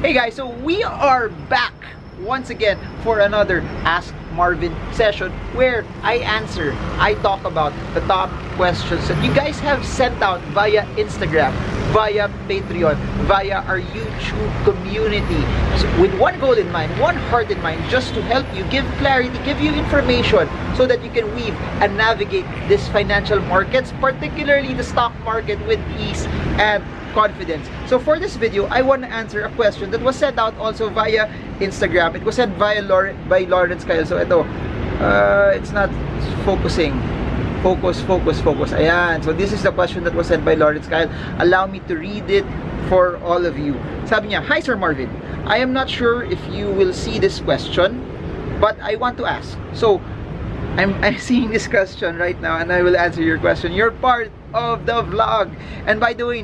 Hey guys, so we are back once again for another Ask Marvin session where I talk about the top questions that you guys have sent out via Instagram, via Patreon, via our YouTube community, so with one goal in mind, one heart in mind, just to help you, give clarity, give you information so that you can weave and navigate this financial markets, particularly the stock market, with ease and confidence. So for this video, I want to answer a question that was sent out also via Instagram. It was sent by Lawrence Kyle. So ito, it's not focusing. Focus. Ayan. So this is the question that was sent by Lawrence Kyle. Allow me to read it for all of you. Sabi niya, "Hi Sir Marvin, I am not sure if you will see this question, but I want to ask." So I'm seeing this question right now and I will answer your question. You're part of the vlog. And by the way,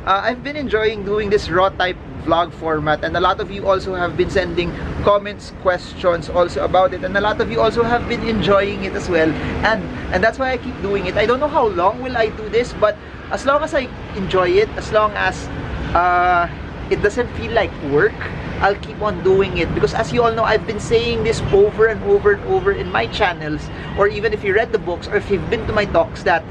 I've been enjoying doing this raw type vlog format, and a lot of you also have been sending comments, questions also about it, and a lot of you also have been enjoying it as well, and that's why I keep doing it. I don't know how long will I do this, but as long as I enjoy it, as long as it doesn't feel like work, I'll keep on doing it. Because as you all know, I've been saying this over and over in my channels, or even if you read the books or if you've been to my talks, that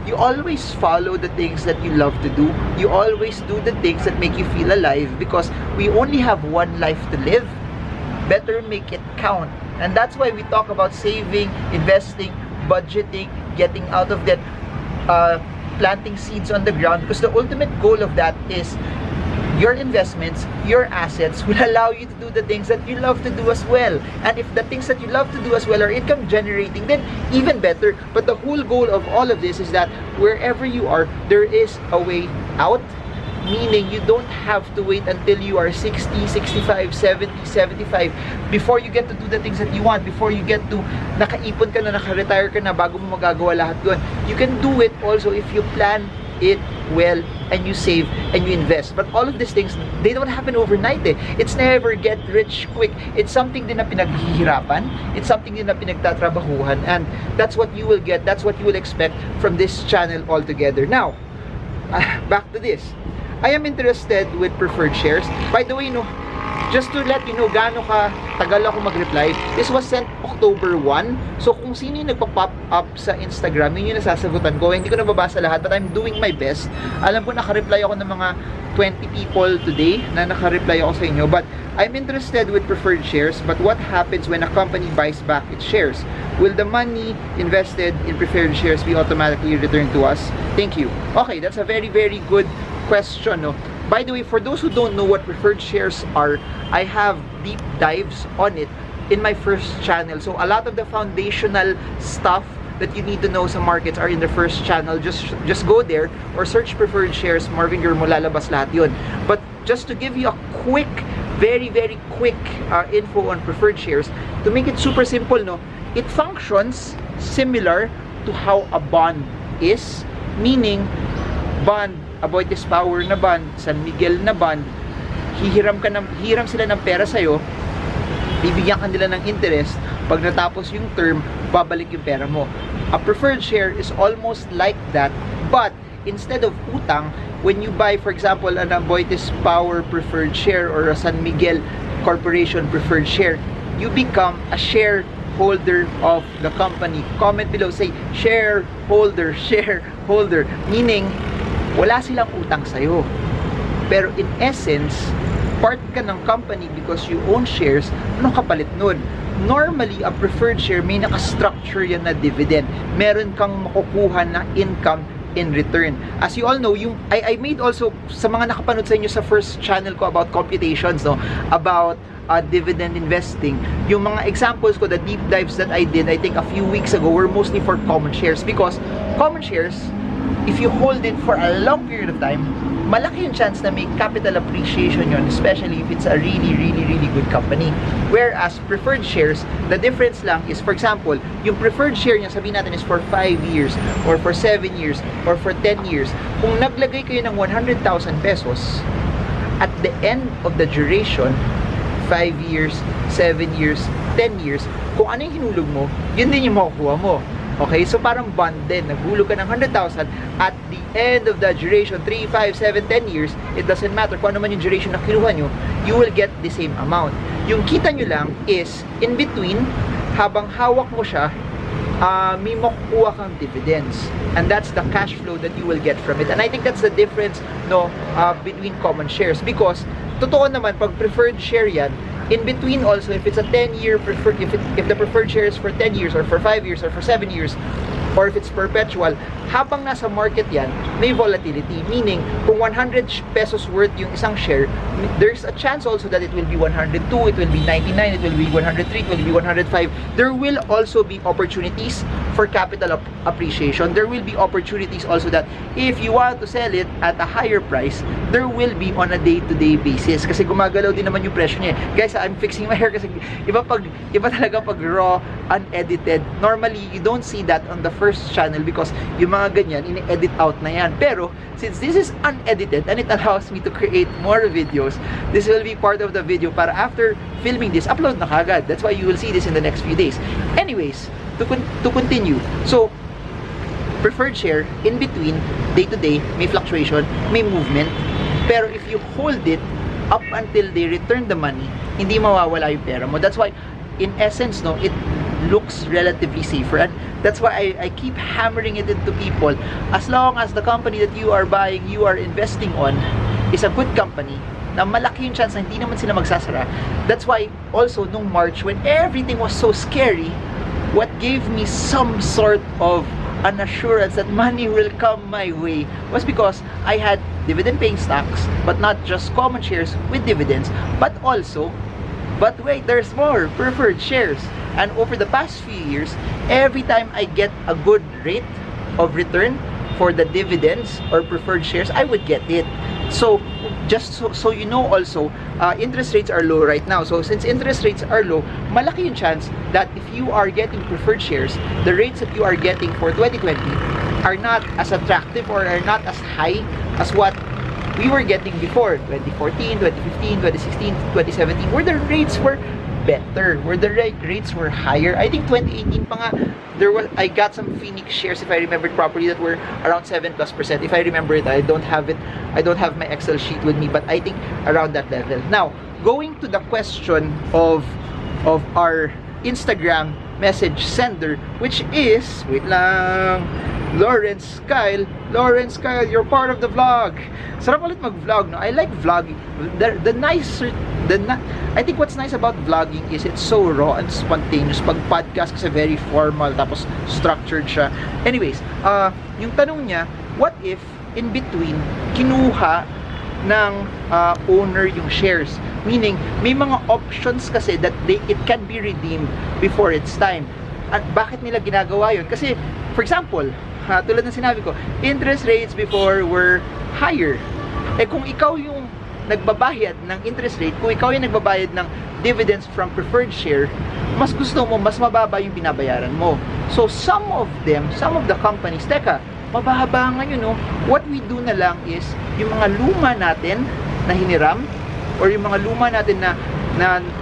you always follow the things that you love to do. You always do the things that make you feel alive, because we only have one life to live. Better make it count. And that's why we talk about saving, investing, budgeting, getting out of debt, planting seeds on the ground, because the ultimate goal of that is your investments, your assets will allow you to do the things that you love to do as well. And if the things that you love to do as well are income generating, then even better. But the whole goal of all of this is that wherever you are, there is a way out. Meaning you don't have to wait until you are 60, 65, 70, 75 before you get to do the things that you want, before you get to nakaipon ka na, naka-retire ka na, bago mo magagawa lahat yun. You can do it also if you plan it well and you save and you invest. But all of these things, they don't happen overnight eh. It's never get rich quick. It's something din na pinaghihirapan. It's something din na pinagtatrabahuhan, and that's what you will get. That's what you will expect from this channel altogether. Now, back to this. I am interested with preferred shares. By the way, just to let you know gaano ka tagal ako mag-reply, this was sent October 1. So kung sino yung nagpa-pop up sa Instagram, yun yung nasasagutan ko. Hindi ko nababasa lahat, but I'm doing my best. Alam ko naka-reply ako ng mga 20 people today na naka-reply ako sa inyo. But I'm interested with preferred shares. But what happens when a company buys back its shares? Will the money invested in preferred shares be automatically returned to us? Thank you. Okay, that's a very good question. By the way, for those who don't know what preferred shares are, I have deep dives on it in my first channel. So a lot of the foundational stuff that you need to know sa markets are in the first channel. Just go there or search preferred shares, Marvin Guermo, lalabas lahat yun. But just to give you a quick, very quick info on preferred shares, to make it super simple, it functions similar to how a bond is, meaning bond, Aboitiz Power na bond, San Miguel na bond, hihiram sila ng pera sa'yo, bibigyan ka nila ng interest, pag natapos yung term, babalik yung pera mo. A preferred share is almost like that, but instead of utang, when you buy, for example, an Aboitiz Power preferred share or a San Miguel Corporation preferred share, you become a shareholder of the company. Comment below, say shareholder, meaning wala silang utang sa'yo. Pero in essence, part ka ng company because you own shares. Anong kapalit nun? Normally, a preferred share, may nakastructure yan na dividend. Meron kang makukuha na income in return. As you all know, I made also, sa mga nakapanood sa inyo sa first channel ko about computations, about dividend investing, yung mga examples ko, the deep dives that I did, I think a few weeks ago, were mostly for common shares, because common shares, if you hold it for a long period of time, malaki yung chance na may capital appreciation yon, especially if it's a really good company. Whereas preferred shares, the difference lang is, for example, yung preferred share niya, sabihin natin, is for 5 years, or for 7 years, or for 10 years. Kung naglagay kayo ng 100,000 pesos, at the end of the duration, 5 years, 7 years, 10 years, kung ano yung hinulog mo, yun din yung makukuha mo. Okay, so parang bond din. Naghulog ka ng 100,000 at the end of the duration, 3, 5, 7, 10 years, it doesn't matter kung ano man yung duration na kinuha nyo, you will get the same amount. Yung kita nyo lang is, in between, habang hawak mo siya, may makukuha kang dividends. And that's the cash flow that you will get from it. And I think that's the difference, no, between common shares. Because, totoo naman, pag preferred share yan, in between also, if it's a 10-year preferred, if the preferred share is for 10 years or for 5 years or for 7 years, or if it's perpetual, habang nasa market yan, may volatility. Meaning, kung 100 pesos worth yung isang share, there's a chance also that it will be 102, it will be 99, it will be 103, it will be 105. There will also be opportunities for capital appreciation. There will be opportunities also that if you want to sell it at a higher price, there will be on a day-to-day basis. Kasi gumagalaw din naman yung presyo niya. Guys, I'm fixing my hair kasi iba talaga pag raw, unedited. Normally, you don't see that on the first channel because yung mga ganyan, ini-edit out na yan. Pero, since this is unedited and it allows me to create more videos, this will be part of the video para after filming this, upload na kagad. That's why you will see this in the next few days. Anyways, to continue. So, preferred share, in between, day-to-day, may fluctuation, may movement. Pero if you hold it up until they return the money, hindi mawawala yung pera mo. That's why, in essence, no, it looks relatively safer. And that's why I keep hammering it into people. As long as the company that you are buying, you are investing on, is a good company, na malaki yung chance na hindi naman sila magsasara. That's why, also, nung March, when everything was so scary, what gave me some sort of an assurance that money will come my way was because I had dividend-paying stocks, but not just common shares with dividends, but also, but wait, there's more, preferred shares. And over the past few years, every time I get a good rate of return for the dividends or preferred shares, I would get it. So, just so you know also, interest rates are low right now. So, since interest rates are low, malaki yung chance that if you are getting preferred shares, the rates that you are getting for 2020 are not as attractive or are not as high as what we were getting before 2014, 2015, 2016, 2017, where the rates were better, where the rates were higher. I think 2018 pa nga, I got some Phoenix shares, if I remember it properly, that were around 7+%. If I remember it, I don't have my Excel sheet with me, but I think around that level. Now, going to the question of our Instagram message sender, which is, wait lang, Lawrence Kyle, you're part of the vlog. Sarap ulit mag-vlog, no? I like vlogging. I think what's nice about vlogging is it's so raw and spontaneous. Pag podcast kasi very formal, tapos structured siya. Anyways, yung tanong niya, what if in between kinuha ng owner yung shares? Meaning, may mga options kasi that it can be redeemed before its time. At bakit nila ginagawa yun? Kasi, for example, tulad ng sinabi ko, interest rates before were higher. Kung ikaw yung nagbabayad ng interest rate, kung ikaw yung nagbabayad ng dividends from preferred share, mas gusto mo, mas mababa yung binabayaran mo. So, some of the companies, teka, mababa nga yun, no? What we do na lang is, yung mga luma natin na hiniram, or yung mga luma natin na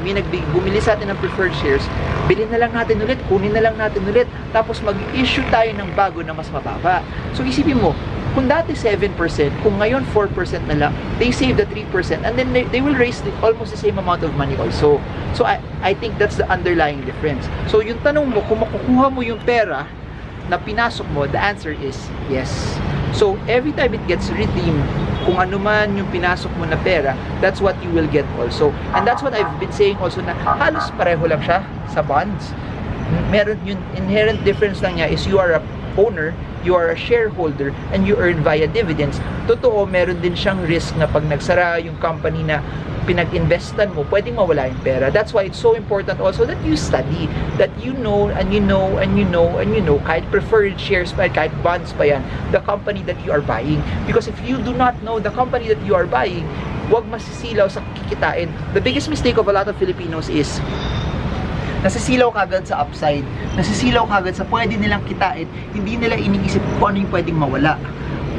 may bumili sa atin ng preferred shares, bilhin na lang natin ulit, kunin na lang natin ulit, tapos mag-issue tayo ng bago na mas mababa. So, isipin mo, kung dati 7%, kung ngayon 4% na lang, they save the 3%, and then they will raise almost the same amount of money also. So, I think that's the underlying difference. So, yung tanong mo, kung makukuha mo yung pera na pinasok mo, the answer is yes. So, every time it gets redeemed, kung ano man yung pinasok mo na pera, that's what you will get also. And that's what I've been saying also, na halos pareho lang siya sa bonds. Meron yung inherent difference lang niya is you are a owner, you are a shareholder, and you earn via dividends. Totoo, meron din siyang risk na pag nagsara yung company na pinag-investan mo, pwedeng mawala yung pera. That's why it's so important also that you study, that you know, and you know, and you know, and you know, kahit preferred shares pa, kahit bonds pa yan, the company that you are buying. Because if you do not know the company that you are buying, huwag masisilaw sa kikitain. The biggest mistake of a lot of Filipinos is, nasisilaw kagad sa upside, nasisilaw kagad sa pwede nilang kitain, hindi nila iniisip kung ano yung pwedeng mawala.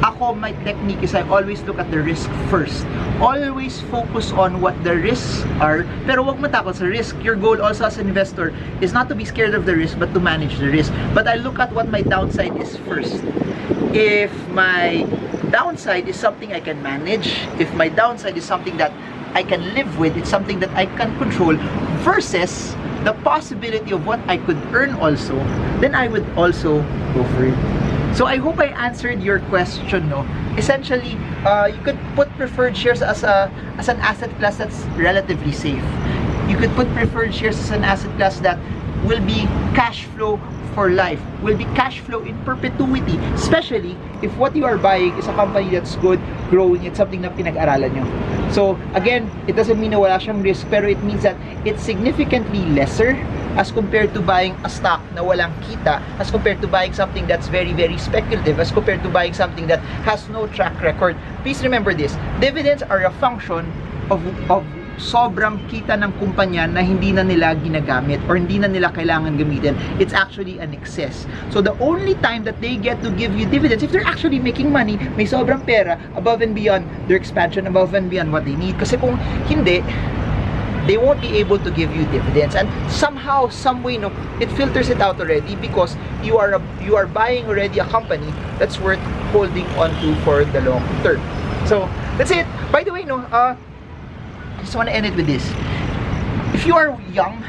Ako, my technique is I always look at the risk first. Always focus on what the risks are, pero wag matakot sa risk. Your goal also as an investor is not to be scared of the risk, but to manage the risk. But I look at what my downside is first. If my downside is something I can manage, if my downside is something that I can live with, it's something that I can control, versus the possibility of what I could earn also, then I would also go for it. So I hope I answered your question, no? Essentially, you could put preferred shares as an asset class that's relatively safe. You could put preferred shares as an asset class that will be cash flow for life, will be cash flow in perpetuity, especially if what you are buying is a company that's good, growing, it's something na pinag-aralan nyo. So again, it doesn't mean na wala siyang risk, pero it means that it's significantly lesser as compared to buying a stock na walang kita, as compared to buying something that's very, very speculative, as compared to buying something that has no track record. Please remember this, dividends are a function of sobrang kita ng kumpanya na hindi na nila ginagamit or hindi na nila kailangan gamitin. It's actually an excess. So the only time that they get to give you dividends, if they're actually making money, may sobrang pera above and beyond their expansion, above and beyond what they need. Kasi kung hindi, they won't be able to give you dividends, and somehow, some way, no, it filters it out already, because you are buying already a company that's worth holding on to for the long term. So that's it. By the way, no, I just want to end it with this. If you are young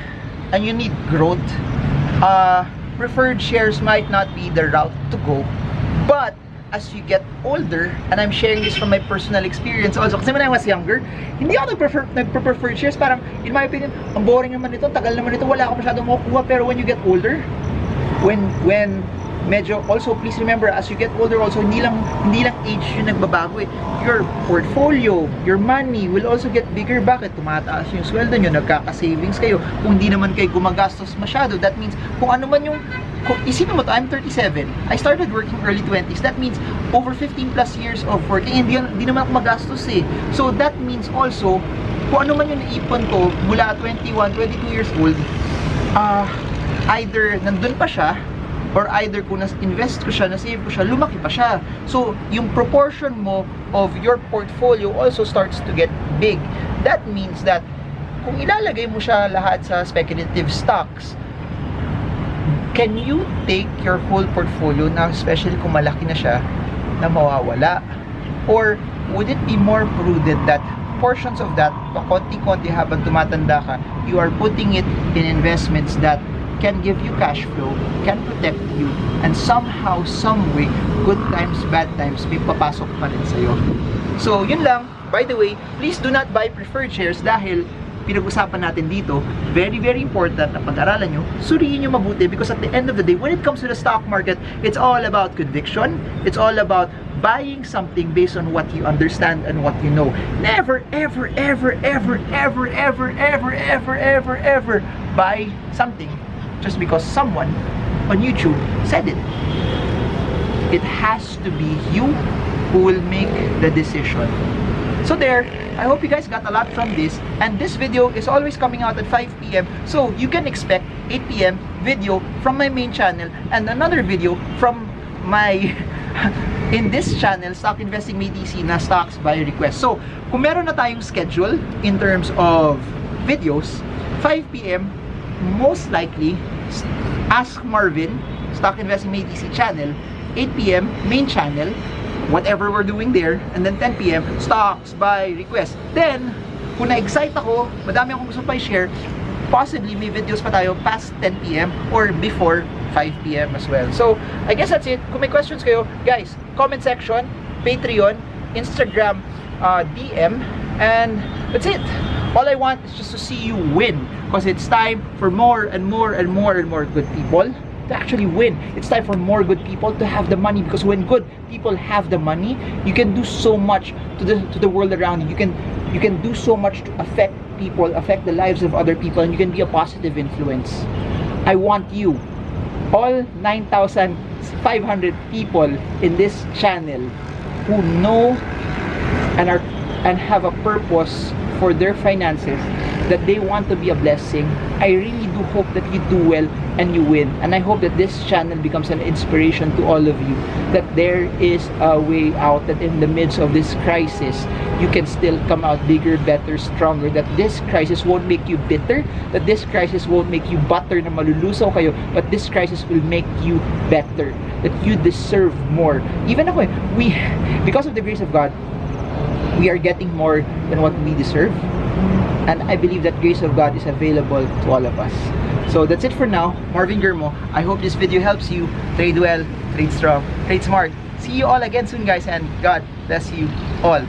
and you need growth, preferred shares might not be the route to go, but as you get older, and I'm sharing this from my personal experience also, kasi when I was younger, hindi ako nagprefer shares. Parang, in my opinion, ang boring naman ito, tagal naman ito, wala ako masyadong makukuha. Pero when you get older, when medyo, also please remember, as you get older also, hindi lang age yung nagbabago eh. Your portfolio, your money will also get bigger. Bakit? Tumataas yung sweldo nyo, nagkaka-savings kayo. Kung hindi naman kayo gumagastos masyado, that means kung ano man yung, isipin mo to, I'm 37. I started working early 20s. That means over 15 plus years of working. Hindi naman ako magastos eh. So that means also, kung ano man yung naipon ko mula 21, 22 years old, either nandun pa siya, or either kung na-invest ko siya, na-save ko siya, lumaki pa siya. So, yung proportion mo of your portfolio also starts to get big. That means that kung ilalagay mo siya lahat sa speculative stocks, can you take your whole portfolio na, especially kung malaki na siya, na mawawala? Or would it be more prudent that portions of that, pakonti-konti habang tumatanda ka, you are putting it in investments that can give you cash flow, can protect you, and somehow, some way, good times, bad times, may papasok pa rin sa'yo. So, yun lang. By the way, please do not buy preferred shares dahil pinag-usapan natin dito, very, very important na pag-aralan nyo, suriin nyo mabuti, because at the end of the day, when it comes to the stock market, it's all about conviction, it's all about buying something based on what you understand and what you know. Never, ever, ever, ever, ever, ever, ever, ever, ever, ever buy something just because someone on YouTube said it. It has to be you who will make the decision. So there, I hope you guys got a lot from this, and this video is always coming out at 5 p.m. so you can expect 8 p.m. video from my main channel and another video from my in this channel, Stock Investing May DC, na Stocks by Request. So, kung meron na tayong schedule in terms of videos, 5 p.m. most likely Ask Marvin, Stock Investing May DC channel, 8 p.m. main channel, whatever we're doing there, and then 10 p.m. Stocks by Request. Then, kung na-excite ako, madami akong gusto pa i-share, possibly may videos pa tayo past 10 p.m. or before 5 p.m. as well. So, I guess that's it. Kung may questions kayo, guys, comment section, Patreon, Instagram, DM, and that's it. All I want is just to see you win, because it's time for more and more and more and more good people to actually win. It's time for more good people to have the money, because when good people have the money, you can do so much to the world around you. You can do so much to affect people, affect the lives of other people, and you can be a positive influence. I want you, all 9,500 people in this channel who know and have a purpose for their finances, that they want to be a blessing. I really do hope that you do well and you win. And I hope that this channel becomes an inspiration to all of you, that there is a way out, that in the midst of this crisis, you can still come out bigger, better, stronger, that this crisis won't make you bitter, that this crisis won't make you butter na malulusaw kayo, but this crisis will make you better, that you deserve more. Even ako, because of the grace of God, we are getting more than what we deserve. And I believe that grace of God is available to all of us. So that's it for now. Marvin Germo. I hope this video helps you trade well, trade strong, trade smart. See you all again soon, guys, and God bless you all.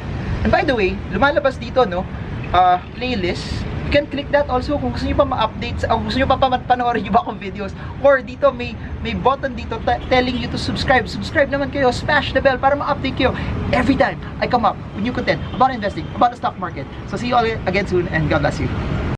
And by the way, lumalabas dito, no, playlist. You can click that also kung gusto niyo pa ma-update, gusto niyo pa panoorin yung bakong videos. Or dito may button dito telling you to subscribe. Subscribe naman kayo, smash the bell para ma-update kayo every time I come up with new content about investing, about the stock market. So see you all again soon, and God bless you.